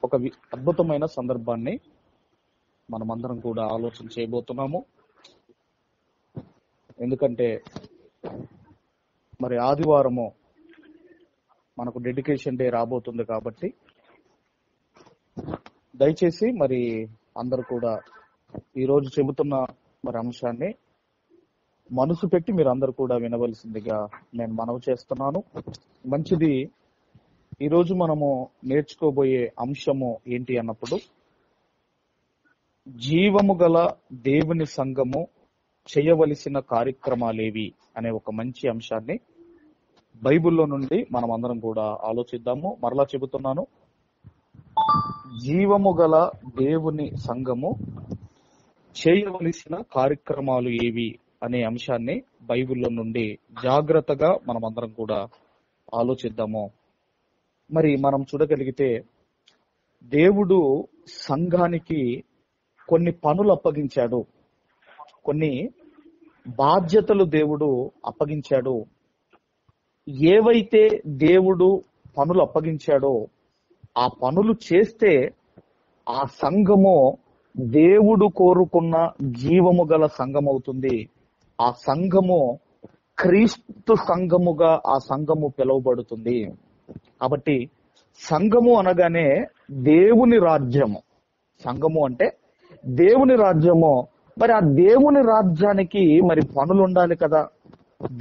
ఒక అద్భుతమైన సందర్భాన్ని మనమందరం కూడా ఆలోచన చేయబోతున్నాము. ఎందుకంటే మరి ఆదివారము మనకు డెడికేషన్ డే రాబోతుంది కాబట్టి దయచేసి మరి అందరూ కూడా ఈరోజు చెబుతున్న మరి అంశాన్ని మనసు పెట్టి మీరు అందరూ కూడా వినవలసిందిగా నేను మనవి చేస్తున్నాను. మంచిది. ఈరోజు మనము నేర్చుకోబోయే అంశము ఏంటి అన్నప్పుడు, జీవము గల దేవుని సంఘము చేయవలసిన కార్యక్రమాలేవి అనే ఒక మంచి అంశాన్ని బైబిల్లో నుండి మనం అందరం కూడా ఆలోచిద్దాము. మరలా చెబుతున్నాను, జీవము గల దేవుని సంఘము చేయవలసిన కార్యక్రమాలు ఏవి అనే అంశాన్ని బైబిల్లో నుండి జాగ్రత్తగా మనం అందరం కూడా ఆలోచిద్దాము. మరి మనం చూడగలిగితే దేవుడు సంఘానికి కొన్ని పనులు అప్పగించాడు, కొన్ని బాధ్యతలు దేవుడు అప్పగించాడు. ఏవైతే దేవుడు పనులు అప్పగించాడో ఆ పనులు చేస్తే ఆ సంఘము దేవుడు కోరుకున్న జీవము గల సంఘం అవుతుంది. ఆ సంఘము క్రీస్తు సంఘముగా ఆ సంఘము పిలువబడుతుంది. కాబట్టి సంఘము అనగానే దేవుని రాజ్యము. సంఘము అంటే దేవుని రాజ్యము. మరి ఆ దేవుని రాజ్యానికి మరి పనులు ఉండాలి కదా,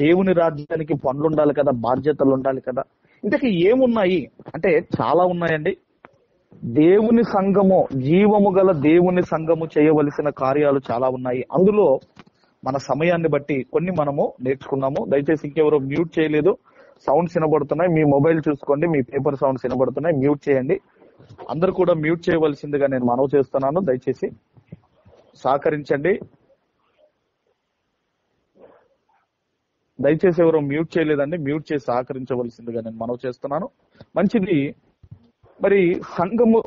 దేవుని రాజ్యానికి పనులు ఉండాలి కదా, బాధ్యతలు ఉండాలి కదా. ఇంతకీ ఏమున్నాయి అంటే చాలా ఉన్నాయండి. దేవుని సంఘము, జీవము గల దేవుని సంఘము చేయవలసిన కార్యాలు చాలా ఉన్నాయి. అందులో మన సమయాన్ని బట్టి కొన్ని మనము నేర్చుకున్నాము. దయచేసి ఇంకెవరో మ్యూట్ చేయలేదు, సౌండ్స్ వినబడుతున్నాయి. మీ మొబైల్ చూసుకోండి, మీ పేపర్ సౌండ్స్ వినబడుతున్నాయి, మ్యూట్ చేయండి. అందరూ కూడా మ్యూట్ చేయవలసిందిగా నేను మనవి చేస్తున్నాను. దయచేసి సహకరించండి. దయచేసి ఎవరో మ్యూట్ చేయలేదండి, మ్యూట్ చేసి సహకరించవలసిందిగా నేను మనవి చేస్తున్నాను. మంచిది. మరి సంఘము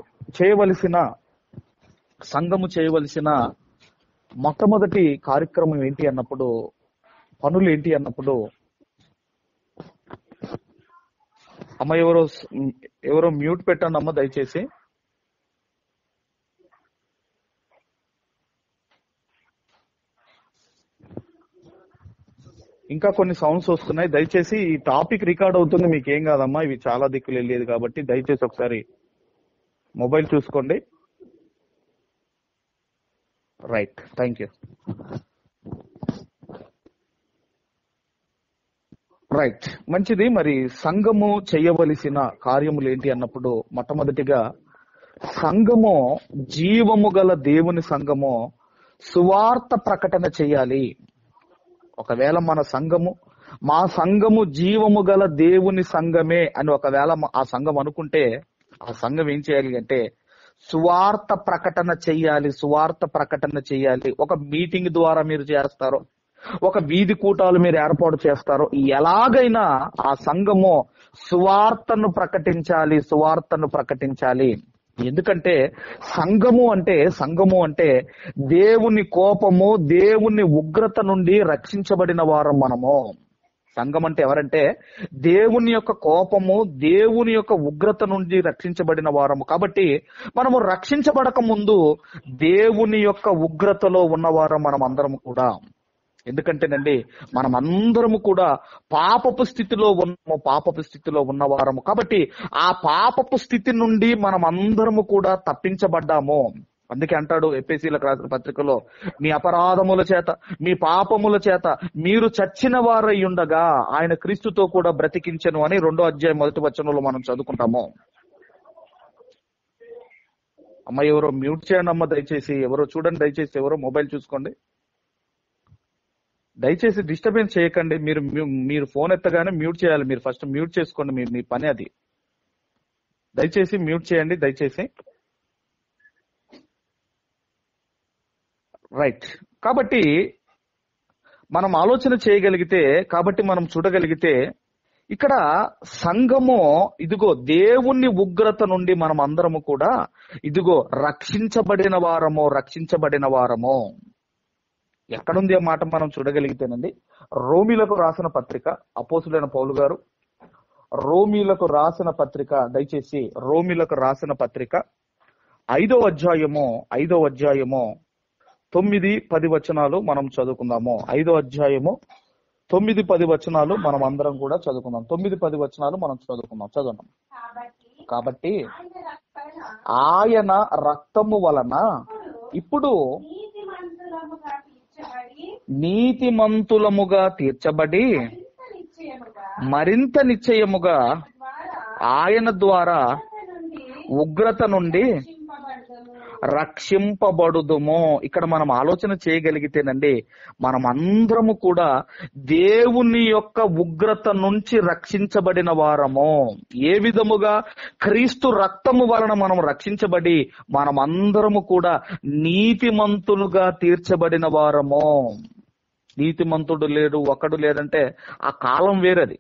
చేయవలసిన మొట్టమొదటి కార్యక్రమం ఏంటి అన్నప్పుడు, పనులు ఏంటి అన్నప్పుడు, అమ్మ ఎవరో మ్యూట్ పెట్టండి అమ్మ దయచేసి. ఇంకా కొన్ని సౌండ్స్ వస్తున్నాయి. దయచేసి ఈ టాపిక్ రికార్డ్ అవుతుంది, మీకు ఏం కాదమ్మా, ఇవి చాలా దిక్కులు వెళ్ళేది కాబట్టి దయచేసి ఒకసారి మొబైల్ చూసుకోండి. Right, thank you. రైట్, మంచిది. మరి సంఘము చేయవలసిన కార్యములు ఏంటి అన్నప్పుడు, మొట్టమొదటిగా సంఘము, జీవము గల దేవుని సంఘము సువార్త ప్రకటన చేయాలి. ఒకవేళ మా సంఘము జీవము గల దేవుని సంఘమే అని ఒకవేళ ఆ సంఘం అనుకుంటే, ఆ సంఘం ఏం చేయాలి అంటే సువార్త ప్రకటన చెయ్యాలి. సువార్త ప్రకటన చెయ్యాలి. ఒక మీటింగ్ ద్వారా మీరు చేస్తారో, ఒక వీధి కూటాలు మీరు ఏర్పాటు చేస్తారో, ఎలాగైనా ఆ సంఘము సువార్తను ప్రకటించాలి. సువార్తను ప్రకటించాలి. ఎందుకంటే సంఘము అంటే దేవుని కోపము, దేవుని ఉగ్రత నుండి రక్షించబడిన వారం మనము. సంఘం అంటే ఎవరంటే దేవుని యొక్క కోపము, దేవుని యొక్క ఉగ్రత నుండి రక్షించబడిన వారము. కాబట్టి మనము రక్షించబడక ముందు దేవుని యొక్క ఉగ్రతలో ఉన్నవారం మనం అందరం కూడా. ఎందుకంటేనండి మనం అందరము కూడా పాపపు స్థితిలో ఉన్నవారము. కాబట్టి ఆ పాపపు స్థితి నుండి మనం అందరము కూడా తప్పించబడ్డాము. అందుకే అంటాడు ఎఫెసీయులకు రాసిన పత్రికలో, మీ అపరాధముల చేత, మీ పాపముల చేత మీరు చచ్చిన వారై ఉండగా ఆయన క్రీస్తుతో కూడా బ్రతికించెను అని 2వ అధ్యాయం 1వ వచనంలో మనం చదువుకుంటాము. అమ్మ ఎవరో మ్యూట్ చేయండి అమ్మ దయచేసి. ఎవరో చూడండి దయచేసి, ఎవరో మొబైల్ చూసుకోండి. దయచేసి డిస్టర్బెన్స్ చేయకండి. మీరు ఫోన్ ఎత్తగానే మ్యూట్ చేయాలి. మీరు ఫస్ట్ మ్యూట్ చేసుకోండి, మీ పని అది. దయచేసి మ్యూట్ చేయండి దయచేసి. రైట్. కాబట్టి మనం ఆలోచన చేయగలిగితే, కాబట్టి మనం చూడగలిగితే ఇక్కడ సంఘము ఇదిగో దేవుని ఉగ్రత నుండి మనం అందరము కూడా ఇదిగో రక్షించబడిన వారము. ఎక్కడుంది ఆ మాట మనం చూడగలిగితేనండి, రోమీలకు రాసిన పత్రిక, అపోస్తులైన పౌలు గారు రోమీలకు రాసిన పత్రిక, దయచేసి రోమీలకు రాసిన పత్రిక 5వ అధ్యాయము 9-10 వచనాలు మనం చదువుకుందాము. 5వ అధ్యాయము 9-10 వచనాలు మనం అందరం కూడా చదువుకుందాం. 9-10 వచనాలు మనం చదువుదాం. కాబట్టి ఆయన రక్తము వలన ఇప్పుడు నీతిమంతులముగా తీర్చబడి మరింత నిశ్చయముగా ఆయన ద్వారా ఉగ్రత నుండి రక్షింపబడుదుము. ఇక్కడ మనం ఆలోచన చేయగలిగితేనండి, మనం అందరము కూడా దేవుని యొక్క ఉగ్రత నుంచి రక్షించబడిన వారము. ఏ విధముగా? క్రీస్తు రక్తము వలన మనం రక్షించబడి మనం అందరము కూడా నీతిమంతులుగా తీర్చబడిన వారము. నీతిమంతుడు లేడు, ఒకడు లేదంటే ఆ కాలం వేరది.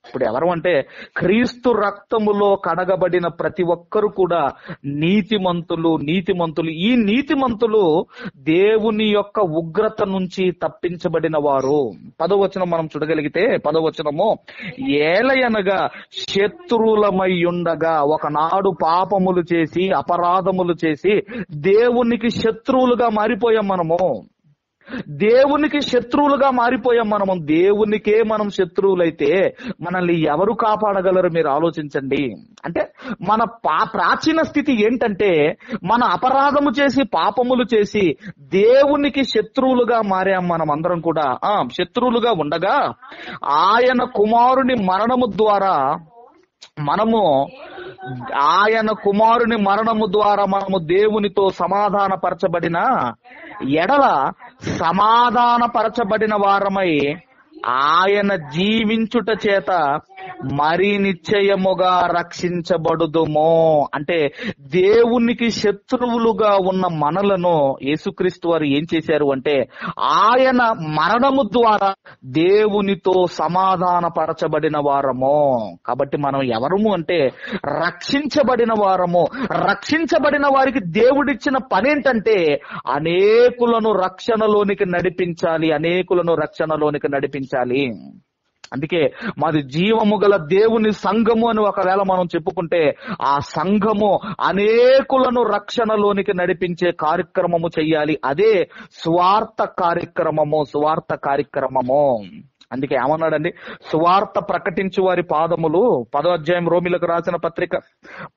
ఇప్పుడు ఎవరు అంటే క్రీస్తు రక్తములో కడగబడిన ప్రతి ఒక్కరు కూడా నీతిమంతులు. ఈ నీతిమంతులు దేవుని యొక్క ఉగ్రత నుంచి తప్పించబడిన వారు. 10వ వచనం మనం చూడగలిగితే, 10వ వచనము, ఏలయనగా శత్రువులమై ఉండగా, ఒకనాడు పాపములు చేసి అపరాధములు చేసి దేవునికి శత్రువులుగా మారిపోయాం మనము. దేవునికి శత్రువులుగా మారిపోయాం మనము. దేవునికే మనం శత్రువులైతే మనల్ని ఎవరు కాపాడగలరు? మీరు ఆలోచించండి. అంటే మన ప్రాచీన స్థితి ఏంటంటే, మన అపరాధము చేసి పాపములు చేసి దేవునికి శత్రువులుగా మారాం మనం అందరం కూడా. శత్రువులుగా ఉండగా ఆయన కుమారుని మరణము ద్వారా మనము దేవునితో సమాధానపరచబడిన ఎడల సమాధానపరచబడిన వారమై ఆయన జీవించుట చేత మరీ నిశ్చయముగా రక్షించబడుదుము. అంటే దేవునికి శత్రువులుగా ఉన్న మనలను యేసుక్రీస్తు వారు ఏం చేశారు అంటే, ఆయన మరణము ద్వారా దేవునితో సమాధానపరచబడిన వారము. కాబట్టి మనం ఎవరము అంటే రక్షించబడిన వారము. రక్షించబడిన వారికి దేవుడిచ్చిన పనేంటంటే అనేకులను రక్షణలోనికి నడిపించాలి. అందుకే మాది జీవము గల దేవుని సంఘము అని ఒకవేళ మనం చెప్పుకుంటే, ఆ సంఘము అనేకులను రక్షణలోనికి నడిపించే కార్యక్రమము చెయ్యాలి. అదే సువార్త కార్యక్రమము. అందుకే ఏమన్నాడండి? సువార్త ప్రకటించు వారి పాదములు. 10వ అధ్యాయం రోమిలకు రాసిన పత్రిక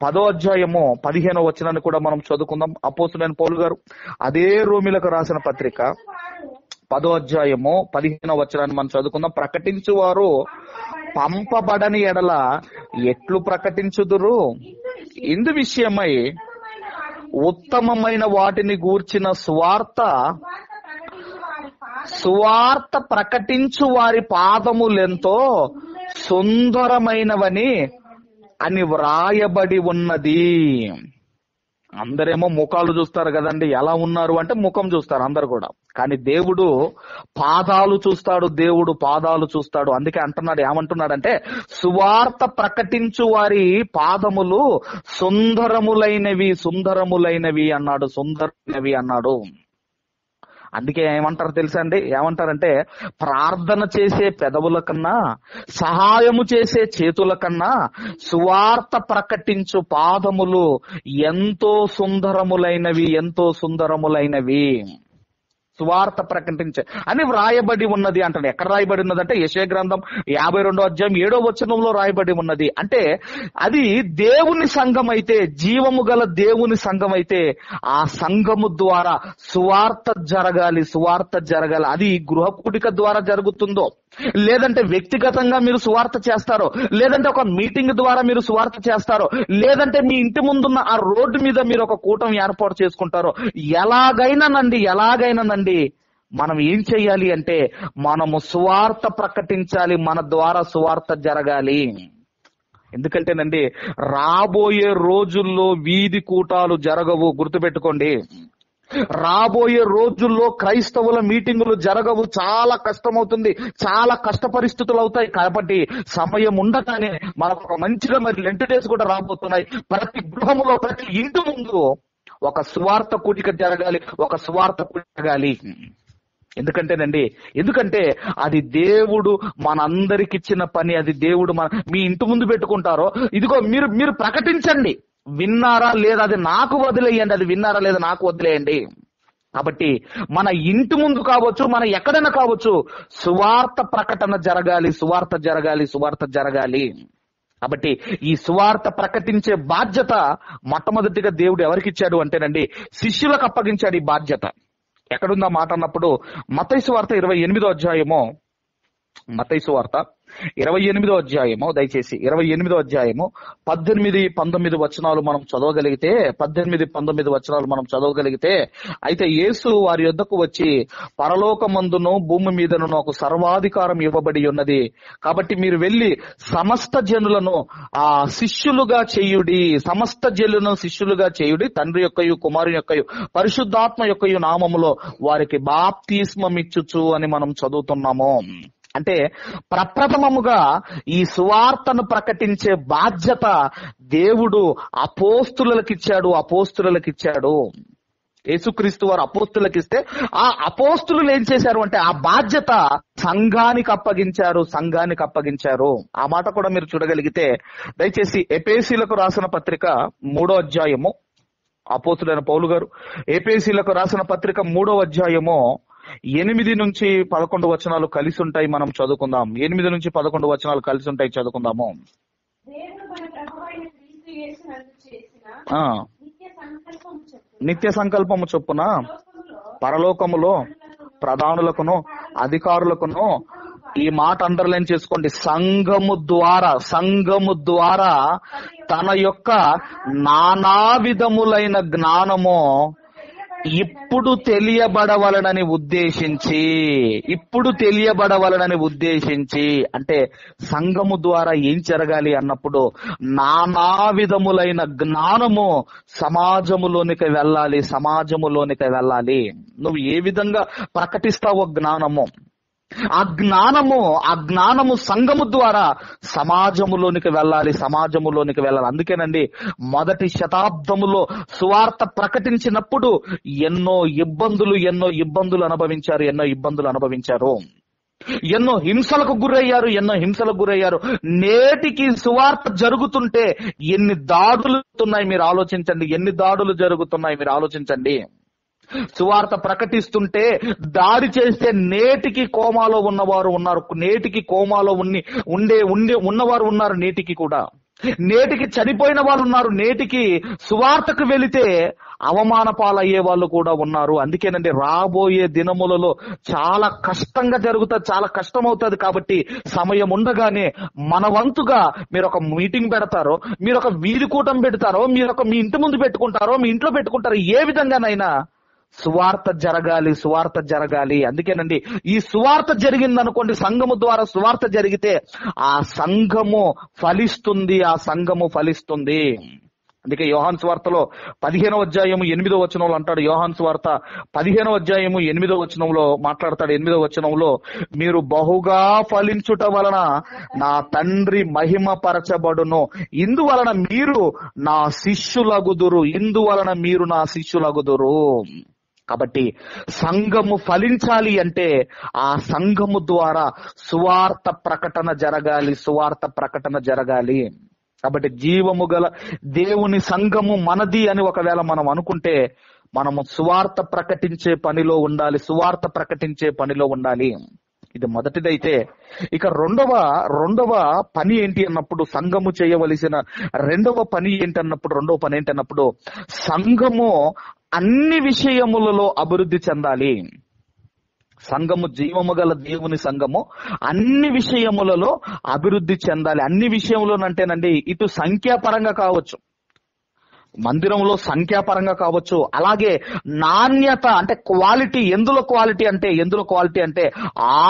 10వ అధ్యాయము 15వ వచనాన్ని కూడా మనం చదువుకుందాం. అపోస్తలుడైన పౌలు గారు అదే రోమిలకు రాసిన పత్రిక 10వ అధ్యాయము 15వ వచనాన్ని మనం చదువుకుందాం. ప్రకటించువారు పంపబడని ఎడల ఎట్లు ప్రకటించుదురు? ఇందు విషయమై ఉత్తమమైన వాటిని గూర్చిన సువార్త ప్రకటించు వారి పాదములెంతో సుందరమైనవని అని వ్రాయబడి ఉన్నది. అందరేమో ముఖాలు చూస్తారు కదండి, ఎలా ఉన్నారు అంటే ముఖం చూస్తారు అందరు కూడా. కానీ దేవుడు పాదాలు చూస్తాడు. అందుకే ఏమంటున్నాడంటే సువార్త ప్రకటించు వారి పాదములు సుందరములైనవి అన్నాడు. అందుకే ఏమంటారు తెలుసా అండి? ఏమంటారంటే, ప్రార్థన చేసే పెదవుల కన్నా, సహాయము చేసే చేతుల కన్నా సువార్త ప్రకటించు పాదములు ఎంతో సుందరములైనవి. సువార్త ప్రకటించే అని వ్రాయబడి ఉన్నది అంటాడు. ఎక్కడ రాయబడి ఉన్నదంటే యెషయా గ్రంథం 52వ అధ్యాయం 7వ వచనంలో రాయబడి ఉన్నది. అంటే అది దేవుని సంఘం అయితే, జీవము గల దేవుని సంఘం అయితే, ఆ సంఘము ద్వారా సువార్త జరగాలి. అది గృహ కూడిక ద్వారా జరుగుతుందో, లేదంటే వ్యక్తిగతంగా మీరు సువార్త చేస్తారో, లేదంటే ఒక మీటింగ్ ద్వారా మీరు సువార్త చేస్తారో, లేదంటే మీ ఇంటి ముందున్న ఆ రోడ్డు మీద మీరు ఒక కూటం ఏర్పాటు చేసుకుంటారో, ఎలాగైనానండి మనం ఏం చెయ్యాలి అంటే మనము సువార్త ప్రకటించాలి. మన ద్వారా సువార్త జరగాలి. ఎందుకంటేనండి రాబోయే రోజుల్లో వీధి కూటాలు జరగవు, గుర్తుపెట్టుకోండి. రాబోయే రోజుల్లో క్రైస్తవుల మీటింగులు జరగవు, చాలా కష్టమవుతుంది, చాలా కష్ట పరిస్థితులు అవుతాయి. కాబట్టి సమయం ఉండగానే మనకు మంచిగా లెంట్ డేస్ కూడా రాబోతున్నాయి. ప్రతి గృహములో, ప్రతి ఇంటి ముందు ఒక సువార్త కూడిక జరగాలి. ఎందుకంటే అది దేవుడు మనందరికిచ్చిన పని. అది దేవుడు మీ ఇంటి ముందు పెట్టుకుంటారో, ఇదిగో మీరు ప్రకటించండి. విన్నారా లేదా అది నాకు వదిలేయండి, అది విన్నారా లేదా నాకు వదిలేయండి. కాబట్టి మన ఇంటి ముందు కావచ్చు, మన ఎక్కడైనా కావచ్చు, సువార్త ప్రకటన జరగాలి, సువార్త జరగాలి, సువార్త జరగాలి. కాబట్టి ఈ సువార్త ప్రకటించే బాధ్యత మొట్టమొదటిగా దేవుడు ఎవరికి ఇచ్చాడు అంటేనండి, శిష్యులకు అప్పగించాడు ఈ బాధ్యత. ఎక్కడుందా మాట అన్నప్పుడు మత్తయి సువార్త 28వ అధ్యాయము, మత్తయి సువార్త 28వ అధ్యాయము, దయచేసి 28వ అధ్యాయము 18-19 వచనాలు మనం చదవగలిగితే, 18-19 వచనాలు మనం చదవగలిగితే, అయితే యేసు వారి యొద్దకు వచ్చి, పరలోకమందును భూమి మీదను ఒక సర్వాధికారం ఇవ్వబడి ఉన్నది, కాబట్టి మీరు వెళ్లి సమస్త జనులను శిష్యులుగా చేయుడి, సమస్త జనులను శిష్యులుగా చేయుడి, తండ్రి యొక్కయు కుమారుని యొక్కయు పరిశుద్ధాత్మ యొక్కయు నామములో వారికి బాప్తిస్మమిచ్చుచు అని మనం చదువుతున్నాము. అంటే ప్రప్రథమముగా ఈ సువార్తను ప్రకటించే బాధ్యత దేవుడు అపోస్తులకు ఇచ్చాడు. యేసుక్రీస్తు వారు అపోస్తులకు ఇస్తే ఆ అపోస్తులు ఏం చేశారు అంటే ఆ బాధ్యత సంఘానికి అప్పగించారు. ఆ మాట కూడా మీరు చూడగలిగితే, దయచేసి ఎఫెసీయులకు రాసిన పత్రిక 3వ అధ్యాయము, అపోస్తులైన పౌలు గారు ఎఫెసీయులకు రాసిన పత్రిక 3వ అధ్యాయము 8-11 వచనాలు కలిసి ఉంటాయి, మనం చదువుకుందాం. 8-11 వచనాలు కలిసి ఉంటాయి, చదువుకుందాము. నిత్య సంకల్పము చొప్పున పరలోకములో ప్రధానులకును అధికారులకును, ఈ మాట అండర్లైన్ చేసుకోండి, సంఘము ద్వారా తన యొక్క నానా విధములైన జ్ఞానము ఇప్పుడు తెలియబడవలనని ఉద్దేశించి, అంటే సంఘము ద్వారా ఏం జరగాలి అన్నప్పుడు నానా విధములైన జ్ఞానము సమాజములోనికి వెళ్ళాలి. నువ్వు ఏ విధంగా ప్రకటిస్తావో జ్ఞానము, ఆ జ్ఞానము సంఘము ద్వారా సమాజములోనికి వెళ్ళాలి. అందుకేనండి మొదటి శతాబ్దములో సువార్త ప్రకటించినప్పుడు ఎన్నో ఇబ్బందులు అనుభవించారు, ఎన్నో హింసలకు గురయ్యారు. నేటికి సువార్త జరుగుతుంటే ఎన్ని దాడులు జరుగుతున్నాయి మీరు ఆలోచించండి. సువార్త ప్రకటిస్తుంటే దాడి చేస్తే నేటికి కోమాలో ఉన్నవారు ఉన్నారు, ఉన్నవారు ఉన్నారు, నేటికి చనిపోయిన వాళ్ళు ఉన్నారు, నేటికి సువార్తకు వెళితే అవమాన పాలయ్యే వాళ్ళు కూడా ఉన్నారు. అందుకేనండి రాబోయే దినములలో చాలా కష్టంగా జరుగుతుంది, చాలా కష్టం అవుతుంది. కాబట్టి సమయం ఉండగానే మన వంతుగా మీరు ఒక మీటింగ్ పెడతారో, మీరు ఒక వీధి కూటం పెడతారో, మీరు మీ ఇంటి ముందు పెట్టుకుంటారో, మీ ఇంట్లో పెట్టుకుంటారో, ఏ విధంగానైనా సువార్త జరగాలి. అందుకేనండి ఈ సువార్త జరిగిందనుకోండి, సంఘము ద్వారా సువార్త జరిగితే ఆ సంఘము ఫలిస్తుంది. అందుకే యోహాను సువార్తలో 15వ అధ్యాయము 8వ వచనంలో అంటాడు, యోహాను సువార్త 15వ అధ్యాయము 8వ వచనంలో మాట్లాడతాడు. 8వ వచనంలో, మీరు బహుగా ఫలించుట వలన నా తండ్రి మహిమ పరచబడును, ఇందువలన మీరు నా శిష్యులగుదురు. కాబట్టి సంఘము ఫలించాలి అంటే ఆ సంఘము ద్వారా సువార్త ప్రకటన జరగాలి. కాబట్టి జీవము గల దేవుని సంఘము మనది అని ఒకవేళ మనం అనుకుంటే మనము సువార్త ప్రకటించే పనిలో ఉండాలి. ఇది మొదటిదైతే, ఇక రెండవ పని ఏంటి అన్నప్పుడు, సంఘము చేయవలసిన రెండవ పని ఏంటన్నప్పుడు సంఘము అన్ని విషయములలో అభివృద్ధి చెందాలి. సంఘము, జీవము గల దేవుని సంఘము అన్ని విషయములలో అభివృద్ధి చెందాలి. అన్ని విషయములోనంటేనండి, ఇటు సంఖ్యాపరంగా కావచ్చు, మందిరంలో సంఖ్యాపరంగా కావచ్చు, అలాగే నాణ్యత అంటే క్వాలిటీ. ఎందులో క్వాలిటీ అంటే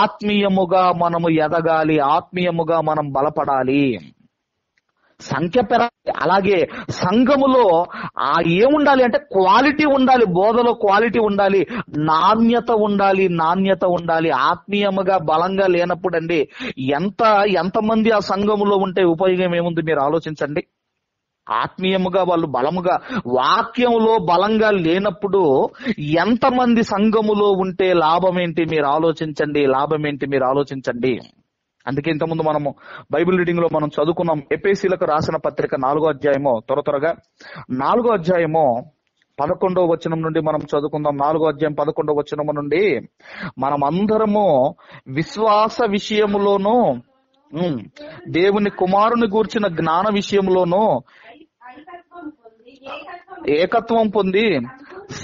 ఆత్మీయముగా మనము ఎదగాలి, ఆత్మీయముగా మనం బలపడాలి. సంఖ్య పెరగాలి. అలాగే సంఘములో ఏముండాలి అంటే క్వాలిటీ ఉండాలి, బోధలో క్వాలిటీ ఉండాలి, నాణ్యత ఉండాలి. ఆత్మీయముగా బలంగా లేనప్పుడు అండి ఎంతమంది ఆ సంఘములో ఉంటే ఉపయోగం ఏముంది మీరు ఆలోచించండి. ఆత్మీయముగా వాళ్ళు బలముగా, వాక్యములో బలంగా లేనప్పుడు ఎంతమంది సంఘములో ఉంటే లాభం ఏంటి మీరు ఆలోచించండి. అందుకే ఇంతకుముందు మనము బైబిల్ రీడింగ్ లో మనం చదువుకున్నాం, ఎఫెసీయులకు రాసిన పత్రిక 4వ అధ్యాయము, త్వరగా 4వ అధ్యాయము 11వ వచనం నుండి మనం చదువుకుందాం. 4వ అధ్యాయం 11వ వచనం నుండి, మనం అందరము విశ్వాస విషయములోను దేవుని కుమారుని గూర్చిన జ్ఞాన విషయంలోను ఏకత్వం పొంది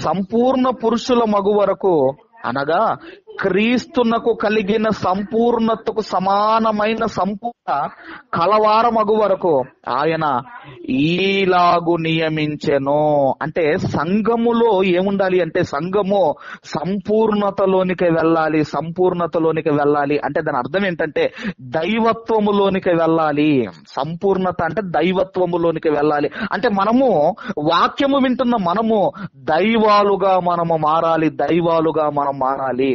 సంపూర్ణ పురుషుల మగు వరకు, అనగా క్రీస్తునకు కలిగిన సంపూర్ణతకు సమానమైన సంపూర్ణ కలవార మగు వరకు ఆయన ఈలాగు నియమించెను. అంటే సంఘములో ఏముండాలి అంటే, సంఘము సంపూర్ణతలోనికి వెళ్ళాలి. సంపూర్ణతలోనికి వెళ్ళాలి అంటే దాని అర్థం ఏంటంటే దైవత్వములోనికి వెళ్ళాలి. సంపూర్ణత అంటే దైవత్వములోనికి వెళ్ళాలి. అంటే మనము వాక్యము వింటున్న మనము దైవాలుగా మనము మారాలి. దైవాలుగా మనం మారాలి.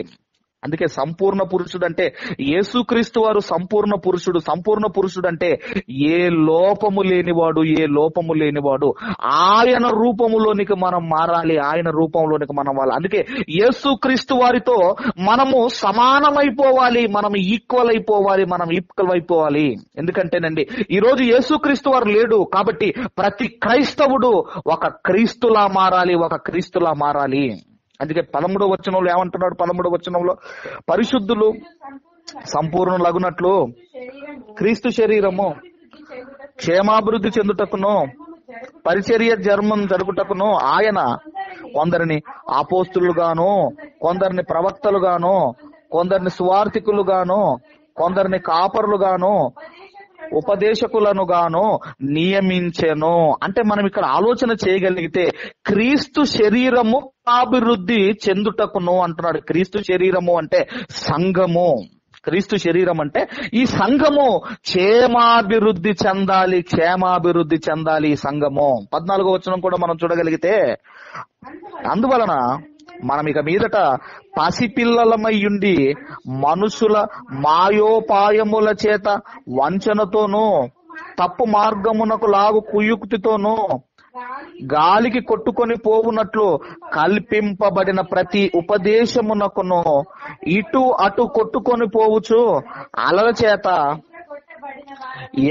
అందుకే సంపూర్ణ పురుషుడు అంటే యేసుక్రీస్తు వారు సంపూర్ణ పురుషుడు. సంపూర్ణ పురుషుడు అంటే ఏ లోపము లేనివాడు, ఏ లోపము లేనివాడు. ఆయన రూపములోనికి మనం మారాలి. ఆయన రూపంలోనికి మనం వాళ్ళ. అందుకే యేసుక్రీస్తు వారితో మనము సమానమైపోవాలి. మనం ఈక్వల్ అయిపోవాలి. మనం ఈక్వల్ అయిపోవాలి. ఎందుకంటేనండి ఈ రోజు యేసుక్రీస్తు వారు లేడు కాబట్టి ప్రతి క్రైస్తవుడు ఒక క్రీస్తులా మారాలి. ఒక క్రీస్తులా మారాలి. అందుకే 13వ వచనంలో ఏమంటున్నాడు? 13వ వచనంలో, పరిశుద్ధులు సంపూర్ణులగునట్లు క్రీస్తు శరీరము క్షేమాభివృద్ధి చెందుటకును పరిచర్య జన్మం జరుగుటకును ఆయన కొందరిని అపోస్తులుగాను, కొందరిని ప్రవక్తలుగాను, కొందరిని సువార్తికులుగాను, కొందరిని కాపరులుగాను, ఉపదేశకులను గాను నియమించెను. అంటే మనం ఇక్కడ ఆలోచన చేయగలిగితే క్రీస్తు శరీరము అభివృద్ధి చెందుటకును అంటున్నాడు. క్రీస్తు శరీరము అంటే సంఘము. క్రీస్తు శరీరం అంటే ఈ సంఘము క్షేమాభివృద్ధి చెందాలి. క్షేమాభివృద్ధి చెందాలి ఈ సంఘము. 14వ వచనం కూడా మనం చూడగలిగితే, అందువలన మనం ఇక మీదట పసిపిల్లలమయ్యుండి మనుషుల మాయోపాయముల చేత వంచనతోనూ తప్పు మార్గమునకు లాగు కుయుక్తితోనూ గాలికి కొట్టుకొని పోవునట్లు కల్పింపబడిన ప్రతి ఉపదేశమునకును ఇటు అటు కొట్టుకొని పోవచ్చు అలల చేత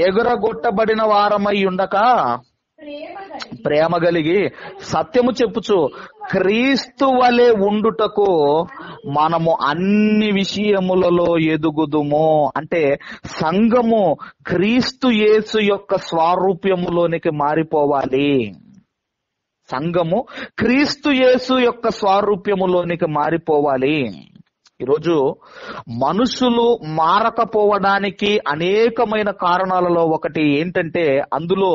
ఎగురగొట్టబడిన వారమై ఉండక ప్రేమ కలిగి సత్యము చెప్పుచు క్రీస్తు వలె ఉండుటకు మనము అన్ని విషయములలో ఎదుగుదుము. అంటే సంఘము క్రీస్తు యేసు యొక్క స్వారూప్యములోనికి మారిపోవాలి. సంఘము క్రీస్తు యేసు యొక్క స్వారూప్యములోనికి మారిపోవాలి. ఈరోజు మనుషులు మారకపోవడానికి అనేకమైన కారణాలలో ఒకటి ఏంటంటే అందులో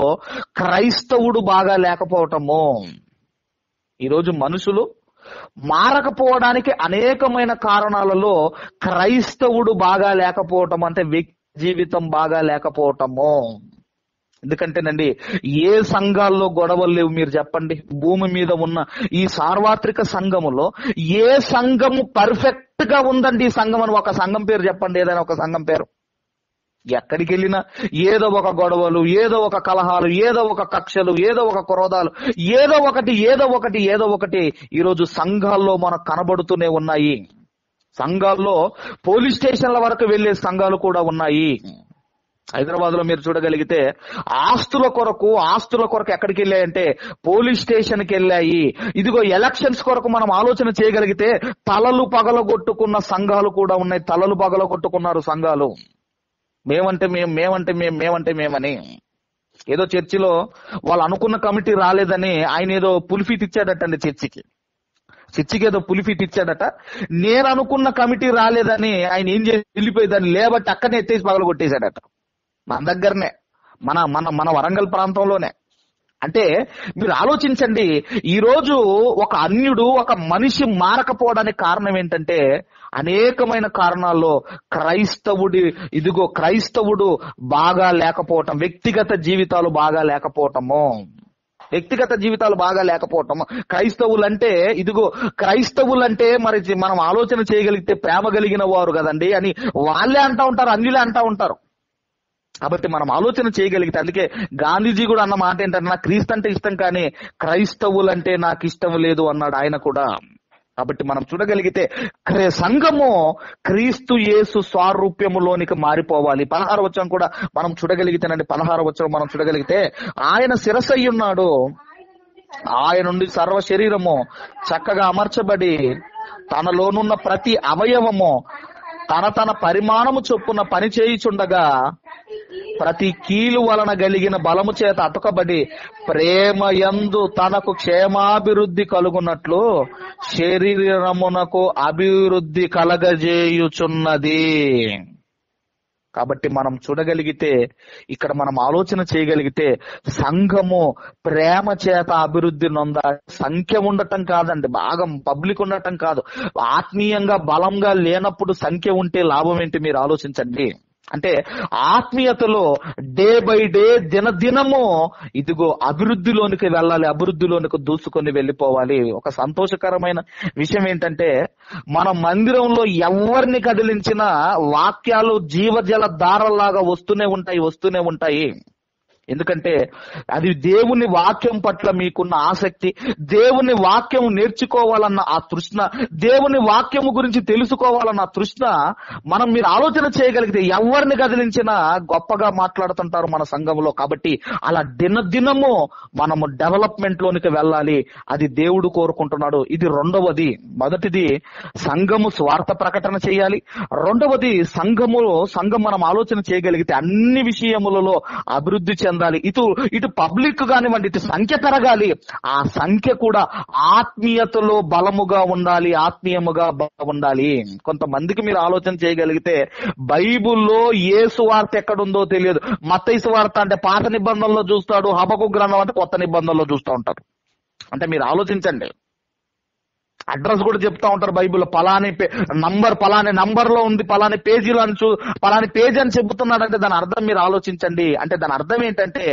క్రైస్తవుడు బాగా లేకపోవటము. ఈరోజు మనుషులు మారకపోవడానికి అనేకమైన కారణాలలో క్రైస్తవుడు బాగా లేకపోవటం, అంటే వ్యక్తి జీవితం బాగా లేకపోవటము. ఎందుకంటేనండి ఏ సంఘాల్లో గొడవలు లేవు మీరు చెప్పండి? భూమి మీద ఉన్న ఈ సార్వత్రిక సంఘములో ఏ సంఘము పర్ఫెక్ట్ గా ఉందండి ఈ సంఘం అని ఒక సంఘం పేరు చెప్పండి. ఏదైనా ఒక సంఘం పేరు. ఎక్కడికి వెళ్ళినా ఏదో ఒక గొడవలు, ఏదో ఒక కలహాలు, ఏదో ఒక కక్షలు, ఏదో ఒక క్రోధాలు, ఏదో ఒకటి ఈరోజు సంఘాల్లో మనకు కనబడుతూనే ఉన్నాయి. సంఘాల్లో పోలీస్ స్టేషన్ల వరకు వెళ్లే సంఘాలు కూడా ఉన్నాయి. హైదరాబాద్ లో మీరు చూడగలిగితే ఆస్తుల కొరకు ఎక్కడికి వెళ్ళాయంటే పోలీస్ స్టేషన్ కి వెళ్ళాయి. ఇదిగో ఎలక్షన్స్ కొరకు మనం ఆలోచన చేయగలిగితే తలలు పగలగొట్టుకున్న సంఘాలు కూడా ఉన్నాయి. తలలు పగలగొట్టుకున్నారు సంఘాలు. మేమంటే మేమని. ఏదో చర్చిలో వాళ్ళు అనుకున్న కమిటీ రాలేదని ఆయన ఏదో పులిఫీట్ ఇచ్చాడటండి చర్చికి ఏదో పులిఫీట్ ఇచ్చాడట. నేను అనుకున్న కమిటీ రాలేదని ఆయన ఏం చేసి వెళ్ళిపోయి దాన్ని లేబట్టి అక్కడనే ఎత్తేసి పగలగొట్టేశాడట. మన దగ్గరనే, మన వరంగల్ ప్రాంతంలోనే. అంటే మీరు ఆలోచించండి, ఈ రోజు ఒక అన్యుడు, ఒక మనిషి మారకపోవడానికి కారణం ఏంటంటే అనేకమైన కారణాల్లో క్రైస్తవుడు బాగా లేకపోవటం, వ్యక్తిగత జీవితాలు బాగా లేకపోవటము. క్రైస్తవులంటే మరి మనం ఆలోచన చేయగలిగితే ప్రేమ కలిగిన వారు కదండి అని వాళ్ళే అంటా ఉంటారు, అన్యులే అంటా ఉంటారు. కాబట్టి మనం ఆలోచన చేయగలిగితే, అందుకే గాంధీజీ కూడా అన్న మాట ఏంటంటే నాకు క్రీస్తు అంటే ఇష్టం కానీ క్రైస్తవులంటే నాకు ఇష్టం లేదు అన్నాడు ఆయన కూడా. కాబట్టి మనం చూడగలిగితే సంఘము క్రీస్తు యేసు స్వారూప్యములోనికి మారిపోవాలి. 16వ వచనం కూడా మనం చూడగలిగితేనండి, 16వ వచనం మనం చూడగలిగితే, ఆయన శిరస్సు అయి ఉన్నాడు, ఆయన నుండి సర్వ శరీరము చక్కగా అమర్చబడి తనలోనున్న ప్రతి అవయవము తన పరిమాణము చొప్పున పని చేయుచుండగా ప్రతి కీలు వలన కలిగిన బలము చేత అతకబడి ప్రేమ యందు తనకు క్షేమాభివృద్ధి కలుగునట్లు శరీరమునకు అభివృద్ధి కలగజేయుచున్నది. కాబట్టి మనం చూడగలిగితే, ఇక్కడ మనం ఆలోచన చేయగలిగితే, సంఘము ప్రేమ చేత అభివృద్ధి నొందాలి. సంఖ్య ఉండటం కాదండి, బాగా పబ్లిక్ ఉండటం కాదు. ఆత్మీయంగా బలంగా లేనప్పుడు సంఖ్య ఉంటే లాభం ఏంటి మీరు ఆలోచించండి. అంటే ఆత్మీయతలో డే బై డే దినదినము ఇదిగో అభివృద్ధిలోనికి వెళ్ళాలి, అభివృద్ధిలోనికి దూసుకొని వెళ్ళిపోవాలి. ఒక సంతోషకరమైన విషయం ఏంటంటే, మన మందిరంలో ఎవరిని కదిలించినా వాక్యాలు జీవజల ధారలాగా వస్తూనే ఉంటాయి. ఎందుకంటే అది దేవుని వాక్యం పట్ల మీకున్న ఆసక్తి, దేవుని వాక్యం నేర్చుకోవాలన్న ఆ తృష్ణ, దేవుని వాక్యము గురించి తెలుసుకోవాలన్న తృష్ణ మీరు ఆలోచన చేయగలిగితే ఎవరిని కదిలించినా గొప్పగా మాట్లాడుతుంటారు మన సంఘంలో. కాబట్టి అలా దినదినము మనము డెవలప్మెంట్ లోనికి వెళ్ళాలి, అది దేవుడు కోరుకుంటున్నాడు. ఇది రెండవది. మొదటిది సంఘము స్వార్థ ప్రకటన చేయాలి. రెండవది సంఘం మనం ఆలోచన చేయగలిగితే అన్ని విషయములలో అభివృద్ధి చెందాలి. ఇటు పబ్లిక్ కానివ్వండి, ఇటు సంఖ్య పెరగాలి. ఆ సంఖ్య కూడా ఆత్మీయతలో బలముగా ఉండాలి, ఆత్మీయముగా ఉండాలి. కొంతమందికి మీరు ఆలోచన చేయగలిగితే బైబుల్లో ఏ సువార్త ఎక్కడుందో తెలియదు. మత్తయి సువార్త అంటే పాత నిబంధనలో చూస్తాడు, హబక్కు గ్రంథం అంటే కొత్త నిబంధనలో చూస్తూ ఉంటారు. అంటే మీరు ఆలోచించండి, అడ్రస్ కూడా చెప్తా ఉంటారు బైబిల్లో, పలాని నంబర్ లో ఉంది, పలాని పేజీలో పలాని పేజీ అని చెబుతున్నాడంటే దాని అర్థం మీరు ఆలోచించండి. అంటే దాని అర్థం ఏంటంటే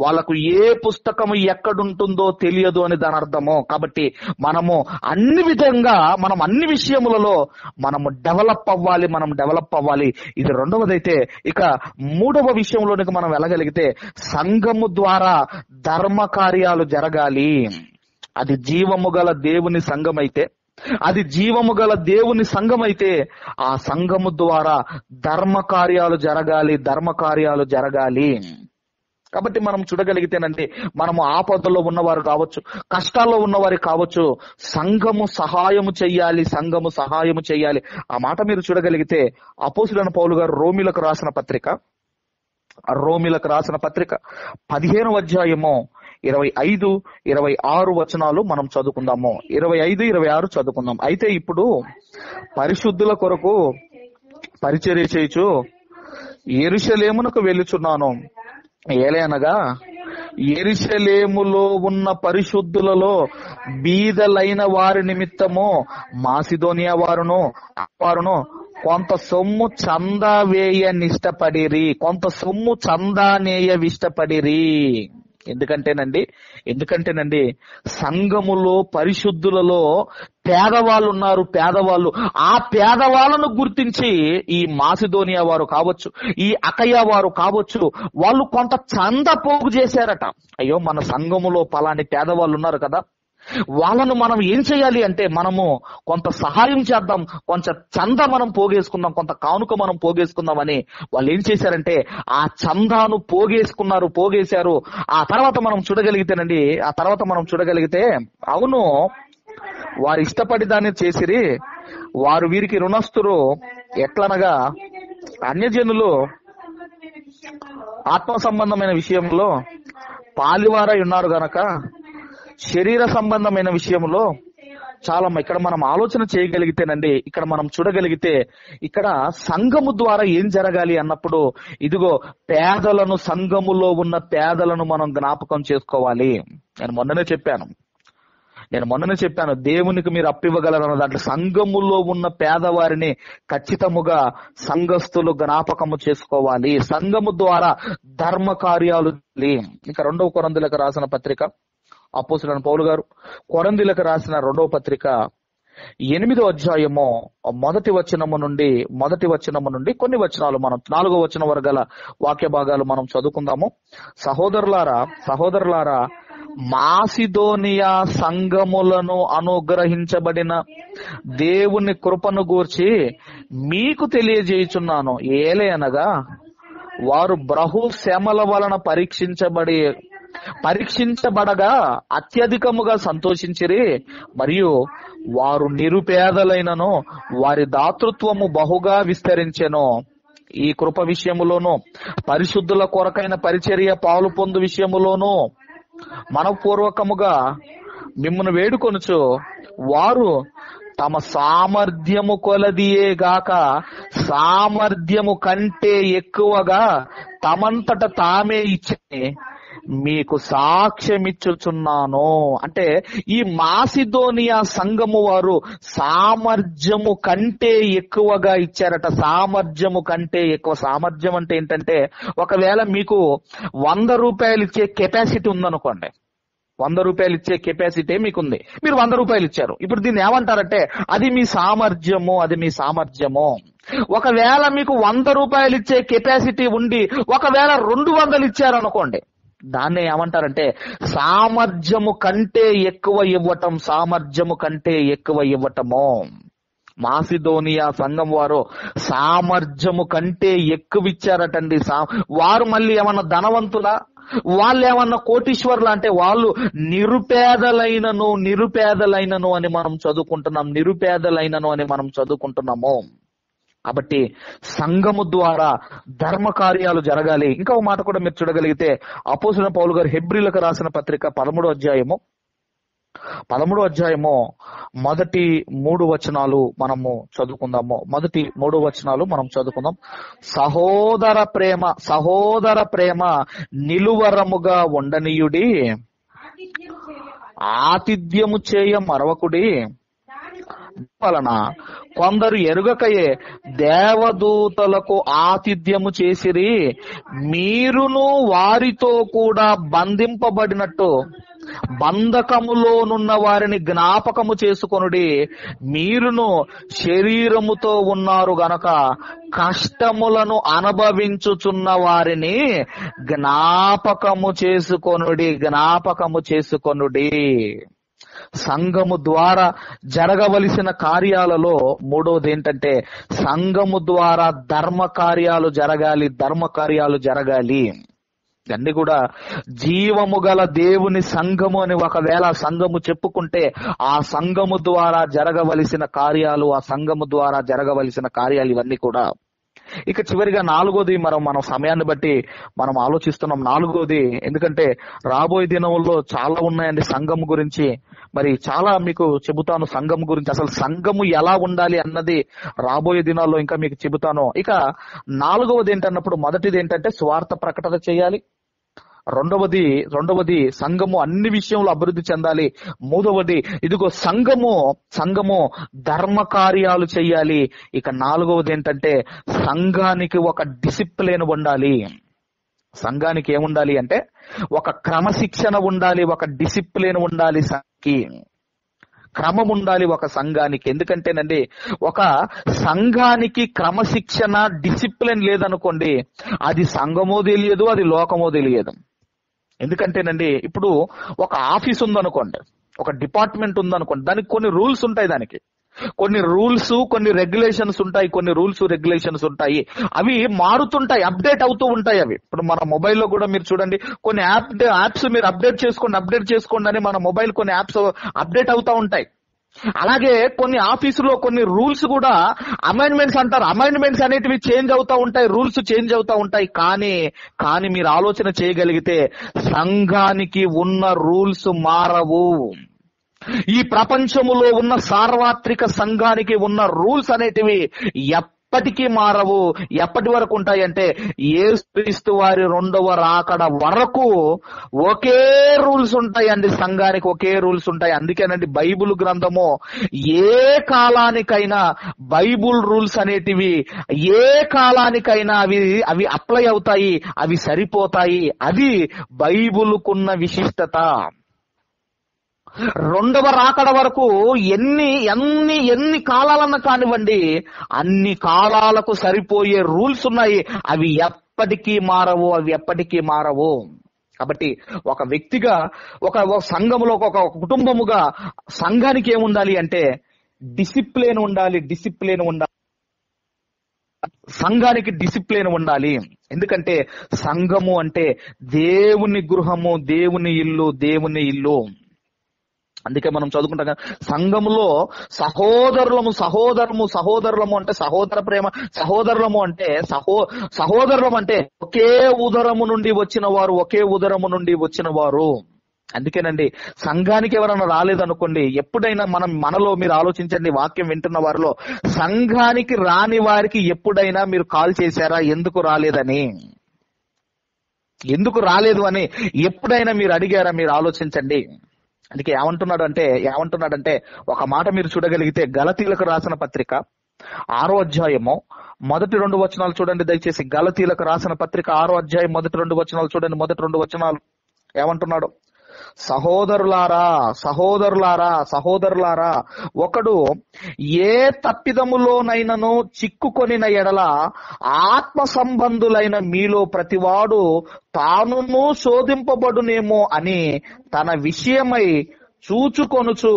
వాళ్ళకు ఏ పుస్తకము ఎక్కడుంటుందో తెలియదు అని దాని అర్థము. కాబట్టి మనము అన్ని విషయములలో మనము డెవలప్ అవ్వాలి. ఇది రెండవదైతే, ఇక మూడవ విషయంలోనికి మనం వెళ్ళగలిగితే సంఘము ద్వారా ధర్మ కార్యాలు జరగాలి. అది జీవము గల దేవుని సంఘమైతే ఆ సంఘము ద్వారా ధర్మ కార్యాలు జరగాలి. కాబట్టి మనం చూడగలిగితేనండి, మనము ఆపదలో ఉన్నవారు కావచ్చు, కష్టాల్లో ఉన్నవారు కావచ్చు, సంఘము సహాయము చెయ్యాలి. ఆ మాట మీరు చూడగలిగితే అపోస్తలుడైన పౌలు గారు రోమీలకు రాసిన పత్రిక 15వ అధ్యాయము 25-26 వచనాలు మనం చదువుకుందాము. 25-26 చదువుకుందాం. అయితే ఇప్పుడు పరిశుద్ధుల కొరకు పరిచర్య చేయుచు యెరూషలేమునకు వెళ్ళుచున్నాను. ఏలయనగా యెరూషలేములో ఉన్న పరిశుద్ధులలో బీదలైన వారి నిమిత్తము మాసిదోనియా వారును కొంత సొమ్ము చందా నేయవిష్టపడిరి. ఎందుకంటేనండి సంఘములో పరిశుద్ధులలో పేదవాళ్ళు, ఆ పేదవాళ్ళను గుర్తించి ఈ మాసిదోనియా వారు కావచ్చు, ఈ అకయ్య వారు కావచ్చు, వాళ్ళు కొంత చంద పోగు చేశారట. అయ్యో, మన సంఘములో పలాని పేదవాళ్ళు ఉన్నారు కదా, వాళ్ళను మనం ఏం చేయాలి అంటే మనము కొంత సహాయం చేద్దాం, కొంచెం చందా మనం పోగేసుకుందాం, కొంత కానుక మనం పోగేసుకుందాం అని వాళ్ళు ఏం చేశారంటే ఆ చందాను పోగేశారు. ఆ తర్వాత మనం చూడగలిగితే అవును, వారు ఇష్టపడి దాన్ని చేసిరి. వారు వీరికి రుణస్థురు. ఎట్లనగా అన్యజనులు ఆత్మ సంబంధమైన విషయంలో పాలివారై ఉన్నారు గనక శరీర సంబంధమైన విషయంలో చాలా ఇక్కడ మనం ఆలోచన చేయగలిగితేనండి, ఇక్కడ మనం చూడగలిగితే ఇక్కడ సంఘము ద్వారా ఏం జరగాలి అన్నప్పుడు ఇదిగో సంఘములో ఉన్న పేదలను మనం జ్ఞాపకం చేసుకోవాలి. నేను మొన్ననే చెప్పాను, దేవునికి మీరు అప్పివ్వగలరన్న దాంట్లో సంఘములో ఉన్న పేదవారిని ఖచ్చితముగా సంఘస్థులు జ్ఞాపకము చేసుకోవాలి. సంఘము ద్వారా ధర్మ కార్యాలు. ఇంకా 2వ కొరింథీయులకు రాసిన పత్రిక, అపోస్తలుడైన పౌలు గారు కొరింథీయులకు రాసిన 2వ పత్రిక 8వ అధ్యాయము మొదటి వచనము నుండి కొన్ని వచనాలు మనం 4వ వచనం వరకు గల వాక్య భాగాలు మనం చదువుకుందాము. సహోదరులారా మాసిదోనియా సంఘములను అనుగ్రహించబడిన దేవుని కృపను గూర్చి మీకు తెలియజేయుచున్నాను. ఏలయనగా వారు బహు శ్రమల వలన పరీక్షించబడగా అత్యధికముగా సంతోషించిరి, మరియు వారు నిరుపేదలైనను వారి దాతృత్వము బహుగా విస్తరించెను. ఈ కృప విషయములోను పరిశుద్ధుల కొరకైన పరిచర్య పాలు పొందు విషయములోను మనపూర్వకముగా మిమ్మును వేడుకొనుచు, వారు తమ సామర్థ్యము కొలదియే గాక సామర్థ్యము కంటే ఎక్కువగా తమంతట తామే ఇచ్చి మీకు సాక్ష్యమిచ్చుచున్నాను. అంటే ఈ మాసిదోనియా సంఘము వారు సామర్థ్యము కంటే ఎక్కువగా ఇచ్చారట. సామర్థ్యము కంటే ఎక్కువ. సామర్థ్యం అంటే ఏంటంటే, ఒకవేళ మీకు 100 రూపాయలు ఇచ్చే కెపాసిటీ ఉందనుకోండి, 100 రూపాయలు ఇచ్చే కెపాసిటీ మీకుంది, మీరు 100 రూపాయలు ఇచ్చారు. ఇప్పుడు దీన్ని ఏమంటారంటే, అది మీ సామర్థ్యము, అది మీ సామర్థ్యము. ఒకవేళ మీకు 100 రూపాయలు ఇచ్చే కెపాసిటీ ఉండి ఒకవేళ 200 ఇచ్చారనుకోండి, దాన్ని ఏమంటారంటే సామర్థ్యము కంటే ఎక్కువ ఇవ్వటం, సామర్థ్యము కంటే ఎక్కువ ఇవ్వటము. మాసిదోనియా సంఘం వారు సామర్థ్యము కంటే ఎక్కువ ఇచ్చారటండి. వారు మళ్ళీ ఏమన్నా ధనవంతులా, వాళ్ళు ఏమన్నా కోటీశ్వర్లు అంటే, వాళ్ళు నిరుపేదలైనను అని మనం చదువుకుంటున్నాము. కాబట్టి సంఘము ద్వారా ధర్మ కార్యాలు జరగాలి. ఇంకా ఒక మాట కూడా మీరు చూడగలిగితే, అపోస్తలుడైన పౌలు గారు హెబ్రీయులకు రాసిన పత్రిక 13వ అధ్యాయము మొదటి 3 వచనాలు మనము చదువుకుందాము. మొదటి 3 వచనాలు మనం చదువుకుందాం. సహోదర ప్రేమ నిలువరముగా ఉండనీయుడి, ఆతిథ్యము చేయ మరవకుడి. వలన కొందరు ఎరుగకయే దేవదూతలకు ఆతిథ్యము చేసిరి, మీరును వారితో కూడా బంధింపబడినట్టు బంధకములోనున్న వారిని జ్ఞాపకము చేసుకొనుడి. మీరును శరీరముతో ఉన్నారు గనక కష్టములను అనుభవించుచున్న వారిని జ్ఞాపకము చేసుకొనుడి. సంఘము ద్వారా జరగవలసిన కార్యాలలో మూడవది ఏంటంటే, సంఘము ద్వారా ధర్మ కార్యాలు జరగాలి. అన్ని కూడా జీవము గల దేవుని సంఘము అని ఒకవేళ సంఘము చెప్పుకుంటే, ఆ సంఘము ద్వారా జరగవలసిన కార్యాలు ఇవన్నీ కూడా. ఇక చివరిగా 4వది, మనం సమయాన్ని బట్టి మనం ఆలోచిస్తున్నాం. 4వది, ఎందుకంటే రాబోయే దినంలో చాలా ఉన్నాయండి సంఘం గురించి. మరి చాలా మీకు చెబుతాను సంఘం గురించి, అసలు సంఘము ఎలా ఉండాలి అన్నది రాబోయే దినాల్లో ఇంకా మీకు చెబుతాను. ఇక 4వది ఏంటన్నప్పుడు, మొదటిది ఏంటంటే సువార్త ప్రకటన చేయాలి. రెండవది సంఘము అన్ని విషయంలో అభివృద్ధి చెందాలి. 3వది ఇదిగో సంఘము ధర్మ కార్యాలు చెయ్యాలి. ఇక 4వది ఏంటంటే సంఘానికి ఒక డిసిప్లిన్ ఉండాలి. సంఘానికి ఏముండాలి అంటే ఒక క్రమశిక్షణ ఉండాలి, ఒక డిసిప్లిన్ ఉండాలి, క్రమం ఉండాలి ఒక సంఘానికి. ఎందుకంటేనండి, ఒక సంఘానికి క్రమశిక్షణ డిసిప్లిన్ లేదనుకోండి, అది సంఘమో తెలియదు, అది లోకమో తెలియదు. ఎందుకంటేనండి, ఇప్పుడు ఒక ఆఫీస్ ఉందనుకోండి, ఒక డిపార్ట్మెంట్ ఉందనుకోండి, దానికి కొన్ని రూల్స్ ఉంటాయి, కొన్ని రెగ్యులేషన్స్ ఉంటాయి. అవి మారుతుంటాయి, అప్డేట్ అవుతూ ఉంటాయి. అవి ఇప్పుడు మన మొబైల్లో కూడా మీరు చూడండి, కొన్ని యాప్స్ మీరు అప్డేట్ చేసుకోండి అని మన మొబైల్ కొన్ని యాప్స్ అప్డేట్ అవుతా ఉంటాయి. అలాగే కొన్ని ఆఫీసులో కొన్ని రూల్స్ కూడా అమెండ్మెంట్స్ అంటారు. అమెండ్మెంట్స్ అనేటివి చేంజ్ అవుతా ఉంటాయి, రూల్స్ చేంజ్ అవుతా ఉంటాయి. కానీ మీరు ఆలోచన చేయగలిగితే సంఘానికి ఉన్న రూల్స్ మారవు. ఈ ప్రపంచములో ఉన్న సార్వత్రిక సంఘానికి ఉన్న రూల్స్ అనేటివి ఎప్పటికీ మారవు. ఎప్పటి వరకు ఉంటాయంటే యేసుక్రీస్తు వారి 2వ రాకడ వరకు ఒకే రూల్స్ ఉంటాయండి. సంఘానికి ఒకే రూల్స్ ఉంటాయి. అందుకేనండి బైబిల్ గ్రంథము ఏ కాలానికైనా బైబిల్ రూల్స్ అనేటివి ఏ కాలానికైనా అవి అప్లై అవుతాయి, అవి సరిపోతాయి. అది బైబిల్కున్న విశిష్టత. 2వ రాకడ వరకు ఎన్ని కాలాలన్నా కానివ్వండి, అన్ని కాలాలకు సరిపోయే రూల్స్ ఉన్నాయి. అవి ఎప్పటికీ మారవు. కాబట్టి ఒక వ్యక్తిగా ఒక సంఘములో ఒక కుటుంబముగా సంఘానికి ఏముండాలి అంటే డిసిప్లిన్ ఉండాలి. సంఘానికి డిసిప్లిన్ ఉండాలి. ఎందుకంటే సంఘము అంటే దేవుని గృహము, దేవుని ఇల్లు. అందుకే మనం చదువుకుంటాం కదా, సంఘములో సహోదరులము అంటే సహోదర ప్రేమ, సహోదరులము అంటే ఒకే ఉదరము నుండి వచ్చిన వారు. అందుకేనండి సంఘానికి ఎవరైనా రాలేదనుకోండి, ఎప్పుడైనా మనలో మీరు ఆలోచించండి, వాక్యం వింటున్న వారిలో సంఘానికి రాని వారికి ఎప్పుడైనా మీరు కాల్ చేశారా ఎందుకు రాలేదు అని ఎప్పుడైనా మీరు అడిగారా? మీరు ఆలోచించండి. అందుకే ఏమంటున్నాడంటే ఒక మాట మీరు చూడగలిగితే గలతీలకు రాసిన పత్రిక 6వ అధ్యాయము మొదటి 2 వచనాలు చూడండి దయచేసి. గలతీలకు రాసిన పత్రిక 6వ అధ్యాయం మొదటి 2 వచనాలు చూడండి. మొదటి 2 వచనాలు ఏమంటున్నాడు? సహోదరులారా ఒకడు ఏ తప్పిదములోనైనను చిక్కుకొనిన ఎడల ఆత్మ సంబంధులైన మీలో ప్రతివాడు తానును శోధింపబడునేమో అని తన విషయమై చూచుకొనుచు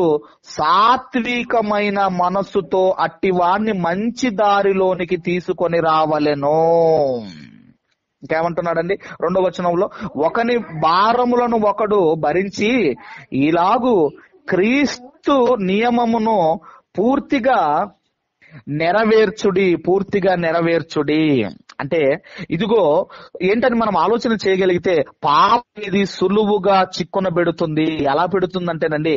సాత్వికమైన మనస్సుతో అట్టివాణ్ణి మంచి దారిలోనికి తీసుకొని రావలెను. ఇంకేమంటున్నాడండి 2వ వచనంలో, ఒకని భారములను ఒకడు భరించి ఇలాగు క్రీస్తు నియమమును పూర్తిగా నెరవేర్చుడి. అంటే ఇదిగో ఏంటని మనం ఆలోచన చేయగలిగితే పాపం ఇది సులువుగా చిక్కున పెడుతుంది. ఎలా పెడుతుందంటేనండి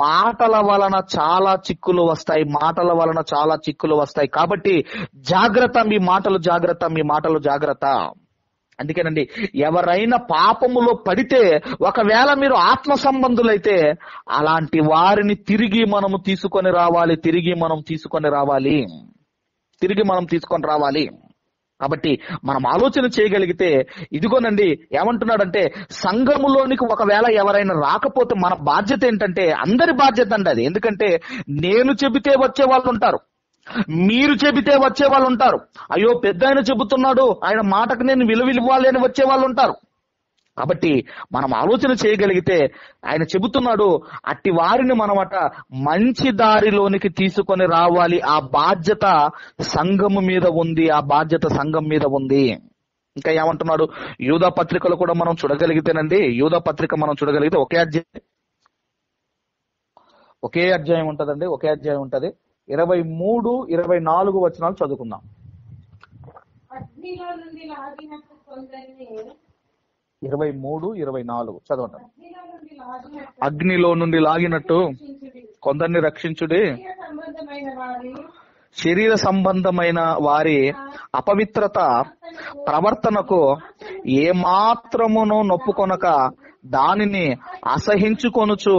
మాటల వలన చాలా చిక్కులు వస్తాయి. కాబట్టి జాగ్రత్త, మీ మాటలు జాగ్రత్త. అందుకేనండి ఎవరైనా పాపములో పడితే, ఒకవేళ మీరు ఆత్మ సంబంధులైతే అలాంటి వారిని తిరిగి మనం తీసుకొని రావాలి. కాబట్టి మనం ఆలోచన చేయగలిగితే ఇదిగోనండి ఏమంటున్నాడంటే సంఘములోనికి ఒకవేళ ఎవరైనా రాకపోతే మన బాధ్యత ఏంటంటే, అందరి బాధ్యత అండి అది. ఎందుకంటే నేను చెబితే వచ్చే వాళ్ళు ఉంటారు, మీరు చెబితే వచ్చే వాళ్ళు ఉంటారు. అయ్యో పెద్ద ఆయన చెబుతున్నాడు, ఆయన మాటకు నేను విలువ ఇవ్వాలి అని వచ్చే వాళ్ళు ఉంటారు. కాబట్టి మనం ఆలోచన చేయగలిగితే ఆయన చెబుతున్నాడు, అట్టి వారిని మనమట మంచి దారిలోనికి తీసుకొని రావాలి. ఆ బాధ్యత సంఘం మీద ఉంది. ఇంకా ఏమంటున్నాడు? యూదా పత్రికలు కూడా మనం చూడగలిగితేనండి, యూదా పత్రిక మనం చూడగలిగితే ఒకే అధ్యాయం ఉంటది. 23, 24 వచనాలు చదువుకుందాం. 23, 24 చదవండి. అగ్నిలో నుండి లాగినట్టు కొందరిని రక్షించుడి. శరీర సంబంధమైన వారి అపవిత్రత ప్రవర్తనకు ఏమాత్రమును నొప్పుకొనక దానిని అసహించుకొనుచు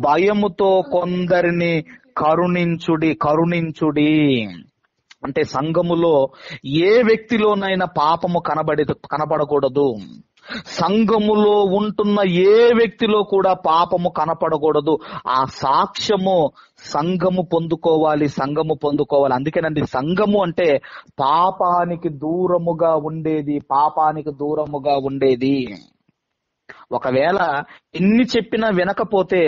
భయముతో కొందరిని కరుణించుడి. అంటే సంఘములో ఏ వ్యక్తిలోనైనా పాపము కనబడకూడదు. సంఘములో ఉంటున్న ఏ వ్యక్తిలో కూడా పాపము కనపడకూడదు. ఆ సాక్ష్యము సంఘము పొందుకోవాలి. అందుకేనండి సంఘము అంటే పాపానికి దూరముగా ఉండేది. ఒకవేళ ఎన్ని చెప్పినా వినకపోతే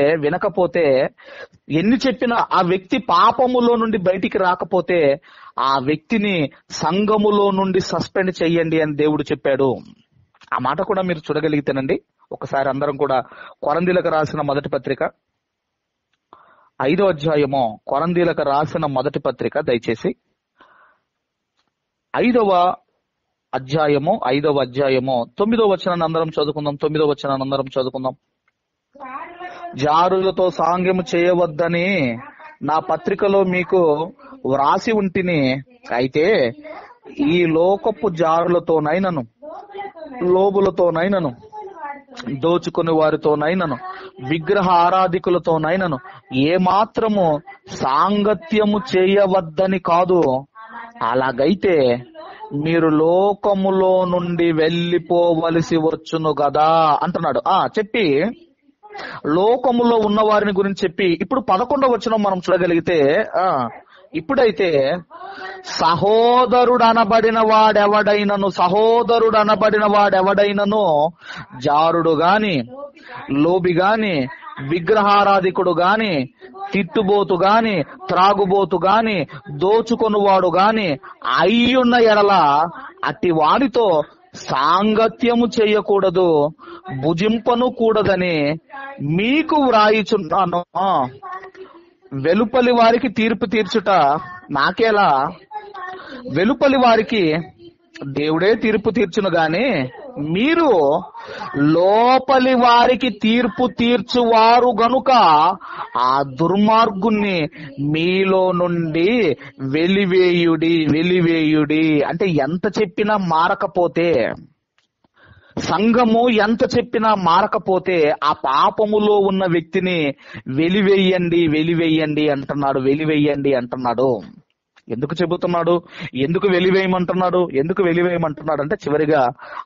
ఎన్ని చెప్పినా ఆ వ్యక్తి పాపములో నుండి బయటికి రాకపోతే ఆ వ్యక్తిని సంఘములో నుండి సస్పెండ్ చెయ్యండి అని దేవుడు చెప్పాడు. ఆ మాట కూడా మీరు చూడగలిగితేనండి, ఒకసారి అందరం కూడా కొరంథీయులకు రాసిన మొదటి పత్రిక 5వ అధ్యాయము, కొరంథీయులకు రాసిన మొదటి పత్రిక దయచేసి 5వ అధ్యాయము 9వ వచనాన్ని అందరం చదువుకుందాం. జారులతో సాంగ్యము చేయవద్దని నా పత్రికలో మీకు వ్రాసి ఉంటిని. అయితే ఈ లోకపు జారులతోనైనను, లోబులతోనైనను, దోచుకుని వారితోనైనను, విగ్రహ ఆరాధికులతోనైనను ఏమాత్రము సాంగత్యము చేయవద్దని కాదు. అలాగైతే మీరు లోకములో నుండి వెళ్ళిపోవలసి వచ్చును గదా అంటున్నాడు. చెప్పి లోకములో ఉన్న వారిని గురించి చెప్పి ఇప్పుడు 11వ వచనం మనం చూడగలిగితే ఇప్పుడైతే సహోదరుడు అనబడిన వాడెవడైనను జారుడు గాని, లోబి గాని, విగ్రహారాధికుడు గాని, తిట్టుబోతు గాని, త్రాగుబోతు గాని, దోచుకొనువాడు గాని అయ్యున్న ఎడల అట్టి వాడితో సాంగత్యము చేయకూడదు, భుజింపను కూడదని మీకు వ్రాయిచున్నాను. వెలుపలి వారికి తీర్పు తీర్చుట నాకేలా? వెలుపలి వారికి దేవుడే తీర్పు తీర్చును గాని మీరు లోపలి వారికి తీర్పు తీర్చువారు గనుక ఆ దుర్మార్గుణ్ణి మీలో నుండి వెలివేయుడి. అంటే ఎంత చెప్పినా మారకపోతే, సంఘము ఎంత చెప్పినా మారకపోతే ఆ పాపములో ఉన్న వ్యక్తిని వెలివేయండి అంటున్నాడు. ఎందుకు చెబుతున్నాడు? ఎందుకు వెలివేయమంటున్నాడు అంటే చివరిగా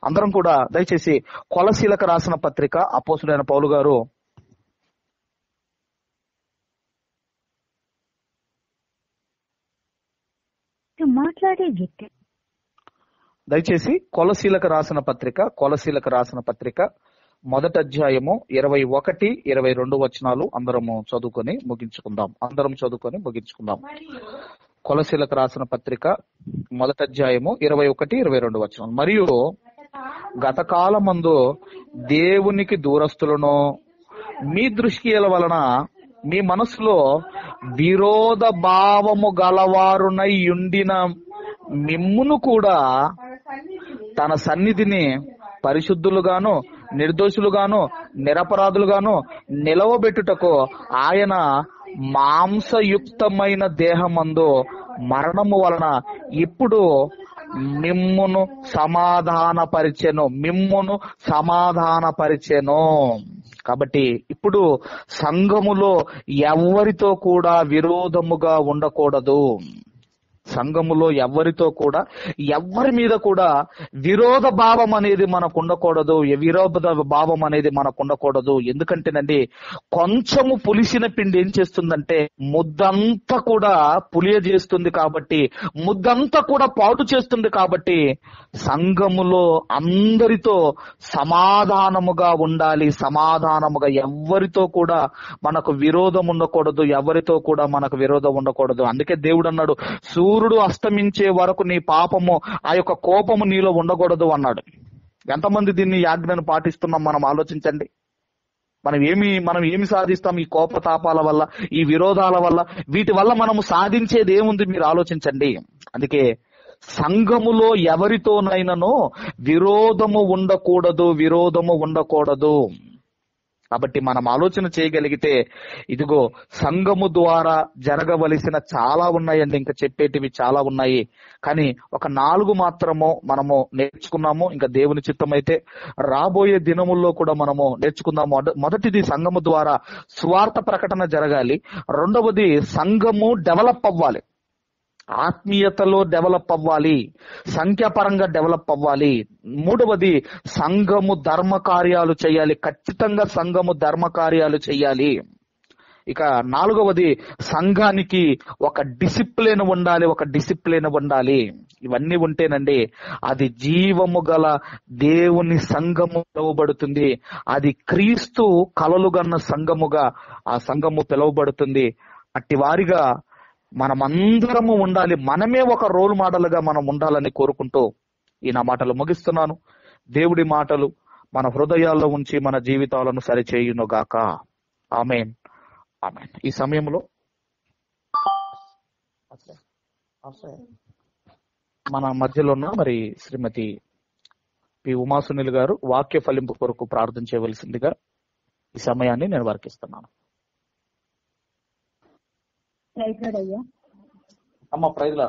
అందరం కూడా దయచేసి కొలసీలకు రాసిన పత్రిక అపోస్తుడైన పౌలు గారు దయచేసి కొలసీలకు రాసిన పత్రిక మొదటి అధ్యాయము 21, 22 వచనాలు అందరం చదువుకొని ముగించుకుందాం. కొలసీలకు రాసిన పత్రిక మొదటి అధ్యాయము 21, 22 వచనాలు. మరియు గతకాలమందు దేవునికి దూరస్తులను మీ దృష్టిల వలన మీ మనసులో విరోధ భావము గలవారునై ఉండిన మిమ్మును కూడా తన సన్నిధిని పరిశుద్ధులుగాను, నిర్దోషులుగాను, నిరపరాధులుగాను నిలవబెట్టుటకు ఆయన మాంసయుక్తమైన దేహమందు మరణము వలన ఇప్పుడు మిమ్మును సమాధానపరిచెను. కాబట్టి ఇప్పుడు సంఘములో ఎవరితో కూడా విరోధముగా ఉండకూడదు. సంఘములో ఎవరితో కూడా, ఎవరి మీద కూడా విరోధ భావం అనేది మనకు ఉండకూడదు. ఎందుకంటేనండి, కొంచెము పులిసిన పిండి ఏం చేస్తుందంటే ముద్దంతా కూడా పులియజేస్తుంది, కాబట్టి ముద్దంతా కూడా పాటు చేస్తుంది. కాబట్టి సంఘములో అందరితో సమాధానముగా ఉండాలి. ఎవరితో కూడా మనకు విరోధం ఉండకూడదు. అందుకే దేవుడు అన్నాడు, సూర్యుడు అస్తమించే వరకు నీ పాపము, ఆ యొక్క కోపము నీలో ఉండకూడదు అన్నాడు. ఎంతమంది దీన్ని ఆజ్ఞను పాటిస్తున్నాం మనం ఆలోచించండి. మనం ఏమి సాధిస్తాం ఈ కోపతాపాల వల్ల, ఈ విరోధాల వల్ల? వీటి వల్ల మనము సాధించేది ఏముంది మీరు ఆలోచించండి. అందుకే సంఘములో ఎవరితోనైనానో విరోధము ఉండకూడదు. కాబట్టి మనం ఆలోచన చేయగలిగితే, ఇదిగో సంఘము ద్వారా జరగవలసిన చాలా ఉన్నాయండి, ఇంకా చెప్పేటివి చాలా ఉన్నాయి. కానీ ఒక 4 మాత్రము మనము నేర్చుకున్నాము. ఇంకా దేవుని చిత్తమైతే రాబోయే దినముల్లో కూడా మనము నేర్చుకుందాము. మొదటిది, సంఘము ద్వారా సువార్త ప్రకటన జరగాలి. రెండవది, సంఘము డెవలప్ అవ్వాలి, ఆత్మీయతలో డెవలప్ అవ్వాలి, సంఖ్యాపరంగా డెవలప్ అవ్వాలి. మూడవది, సంఘము ధర్మ కార్యాలు చేయాలి. ఖచ్చితంగా సంఘము ధర్మ కార్యాలు చేయాలి. ఇక 4వది, సంఘానికి ఒక డిసిప్లిన్ ఉండాలి. ఇవన్నీ ఉంటేనండి అది జీవము గల దేవుని సంఘము పిలువబడుతుంది. అది క్రీస్తు కలలుగన్న సంఘముగా ఆ సంఘము పిలువబడుతుంది. అట్టి వారిగా మనమందరము ఉండాలి. మనమే ఒక రోల్ మోడల్ గా మనం ఉండాలని కోరుకుంటూ ఈ నా మాటలు ముగిస్తున్నాను. దేవుడి మాటలు మన హృదయాల్లో ఉంచి మన జీవితాలను సరిచేయునుగాక. ఆమేన్. ఈ సమయంలో మన మధ్యలో ఉన్న మరి శ్రీమతి పి ఉమాసునీల్ గారు వాక్య ఫలింపు కొరకు ప్రార్థన చేయవలసిందిగా ఈ సమయాన్ని నేను వారికి ఇస్తున్నాను. అమ్మ ప్రైజ్లా